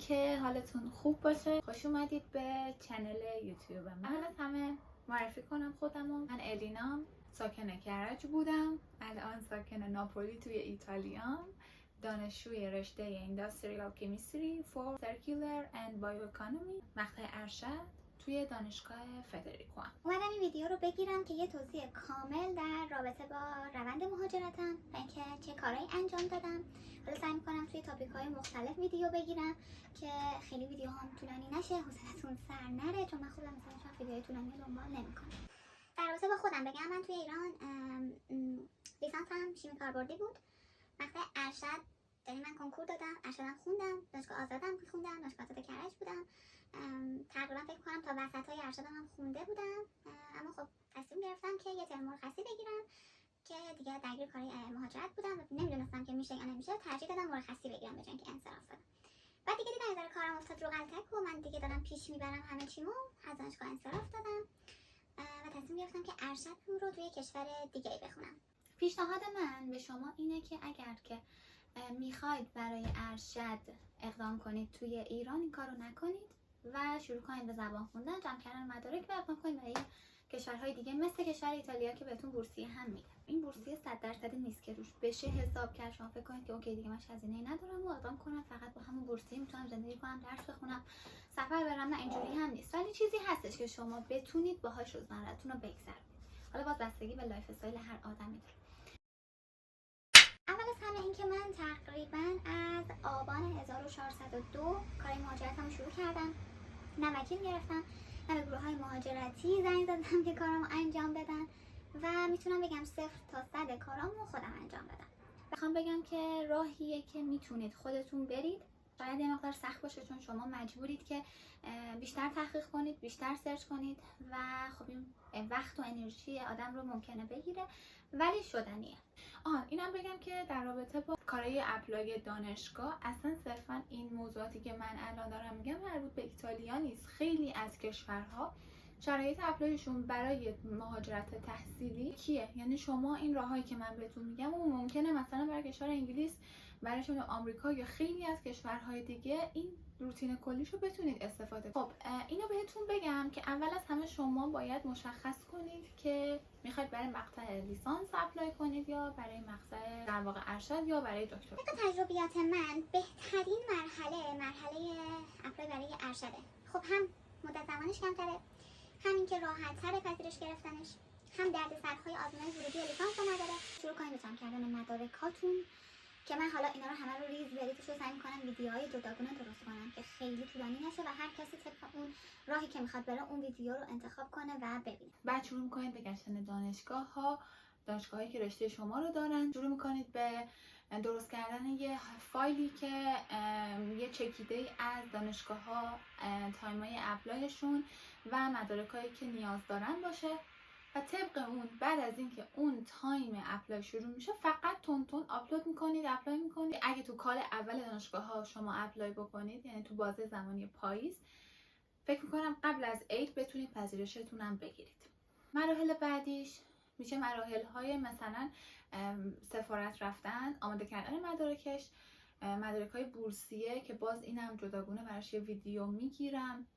که حالتون خوب باشه. خوش اومدید به چنل یوتیوب من. اول از همه معرفی کنم خودمو. من الینام، ساکن کرج بودم، الان ساکن ناپولی توی ایتالیام. دانشجوی رشته اینداستریال کمیستری فور سرکولر اند بایواکانومی مقطع ارشد توی دانشگاه فدریکو. اومدم این ویدیو رو بگیرم که یه توضیح کامل در رابطه با روند مهاجرتم و اینکه چه کارهایی انجام دادم. حالا سعی میکنم توی تاپیک‌های مختلف ویدیو بگیرم که خیلی ویدیوهام طولانی نشه، حوصله‌تون سر نره، چون من خودم مثلا ویدیوهای طولانی دنبال نمیکنم. در رابطه با خودم بگم، من توی ایران لیسانسم شیمی کاربردی بود. مقطع ارشد یعنی من کنکور دادم، ارشدم خوندم، دانشگاه آزادم خوندم، دانشگاه آزاد کرج بودم. تقریبا فکر کنم تا وسطای ارشدم هم خونده بودم، اما خب تصمیم گرفتم که یه ترم مرخصی بگیرم که دیگه درگیر کار مهاجرت بودم و نمیدونستم که میشه یا نمیشه. ترجیح دادم مرخصی بگیرم به جای اینکه انصراف بدم. بعد دیگه دیدم ذره کارم افتاد رو غلطک و من دیگه دارم پیش میبرم همه چیمو، از دانشگاه انصراف دادم و تصمیم گرفتم که ارشد رو توی کشور دیگه بخونم. پیشنهاد من به شما اینه که اگر که میخواید برای ارشد اقدام کنید توی ایران، این کارو نکنید و شروع کنید به زبان خوندن، جمع کردن مدارک و اقدام کنید برای کشورهای دیگه مثل کشور ایتالیا که بهتون بورسیه هم میدن. این بورسیه 100% نیست که روش بشه حساب کرد. شما فکر کنید که اوکی دیگه من هزینه‌ای ندارم و اقدام کنم، فقط با همون بورسیه میتونم زندگی کنم، درس بخونم، سفر برم. نه، اینجوری هم نیست. ولی چیزی هستش که شما بتونید باهاش روزمره‌تون رو بگذرونید. حالا باز بستگی به لایف استایل هر آدمی داره. اول از همه این که من تقریبا از آبان 1402 کار مهاجرتم رو شروع کردم. نه وکیل گرفتم، نه به گروه‌های مهاجرتی زنگ زدم که کارامو انجام بدن و میتونم بگم 0 تا 100 کارامو خودم انجام بدم. بخوام بگم که راهیه که میتونید خودتون برید. شاید یه مقدار سخت باشه چون شما مجبورید که بیشتر تحقیق کنید، بیشتر سرچ کنید و خب این وقت و انرژی آدم رو ممکنه بگیره، ولی شدنیه. اینم بگم که در رابطه با کارهای اپلای دانشگاه، اصلا صرفا این موضوعاتی که من الان دارم میگم مربوط به ایتالیا نیست. خیلی از کشورها شرایط اپلایشون برای مهاجرت تحصیلی کیه؟ یعنی شما این راههایی که من بهتون میگم اون ممکنه مثلا برای کشور انگلیس، برای شما آمریکا یا خیلی از کشورهای دیگه این روتین کلیشو بتونید استفاده کنید. خب اینو بهتون بگم که اول از همه شما باید مشخص کنید که میخواید برای مقطع لیسانس اپلای کنید یا برای مقطع در واقع ارشد یا برای دکترا. طبق تجربیات من بهترین مرحله اپلای برای ارشده. خب هم مدت زمانش کمتره، همین که راحت تر پذیرش گرفتنش، هم دردسرهای آزمون ورودی لیسانس رو نداره. شروع کنید به جمع کردن مدارکاتون که من حالا اینا رو همه رو ریز بریزش رو سعی می‌کنم ویدیوهای جداگونه درست کنم که خیلی طولانی نشه و هر کسی طبق اون راهی که میخواد بره اون ویدیو رو انتخاب کنه و ببینه. بعد شروع می‌کنید به گشتن دانشگاه‌هایی که رشته شما رو دارن. شروع می‌کنید به درست کردن یه فایلی که یه چکیده از دانشگاه‌ها، تایم‌های اپلایشون و مدارکایی که نیاز دارن باشه و طبق اون بعد از اینکه اون تایم اپلای شروع میشه فقط تون آپلود میکنید، اپلای میکنید. اگه تو کال اول دانشگاه ها شما اپلای بکنید، یعنی تو بازه زمانی پاییز، فکر میکنم قبل از عید بتونید پذیرشتون هم بگیرید. مراحل بعدیش میشه مراحل های مثلا سفارت رفتن، آماده کردن مدارک های بورسیه که باز اینم جداگونه براش یه ویدیو میگیرم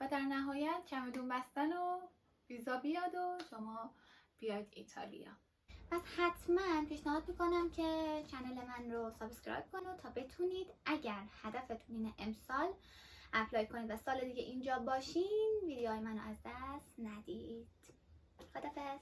و در نهایت چمدون بستن و ویزا بیاد و شما بیاید ایتالیا. پس حتما پیشنهاد میکنم که چنل من رو سابسکرایب کنید تا بتونید اگر هدفتون اینه امسال اپلای کنید و سال دیگه اینجا باشین، ویدیوهای منو از دست ندید. خدافظ.